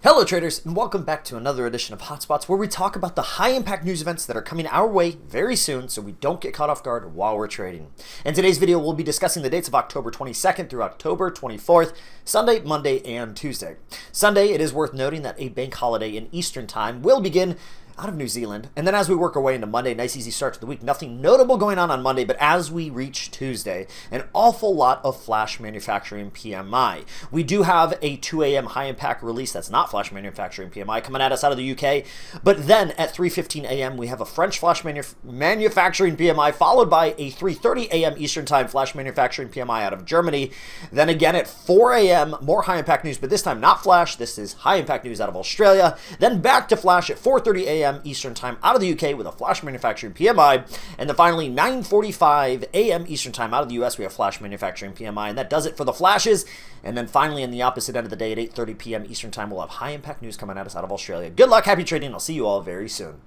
Hello traders, and welcome back to another edition of Hotspots, where we talk about the high-impact news events that are coming our way very soon so we don't get caught off guard while we're trading. In today's video, we'll be discussing the dates of October 22nd through October 24th, Sunday, Monday, and Tuesday. Sunday, it is worth noting that a bank holiday in Eastern Time will begin out of New Zealand, and then as we work our way into Monday, nice easy start to the week. Nothing notable going on Monday, but as we reach Tuesday, an awful lot of flash manufacturing PMI. We do have a 2 a.m. high impact release that's not flash manufacturing PMI coming at us out of the UK, but then at 3:15 a.m. we have a French flash manufacturing PMI followed by a 3:30 a.m. Eastern Time flash manufacturing PMI out of Germany. Then again at 4 a.m. more high impact news, but this time not flash. This is high impact news out of Australia. Then back to flash at 4:30 a.m. Eastern Time out of the UK with a flash manufacturing PMI, and then finally 9:45 a.m. Eastern Time out of the US we have flash manufacturing PMI, and that does it for the flashes. And then finally in the opposite end of the day at 8:30 p.m. Eastern Time we'll have high impact news coming at us out of Australia. Good luck, happy trading, I'll see you all very soon.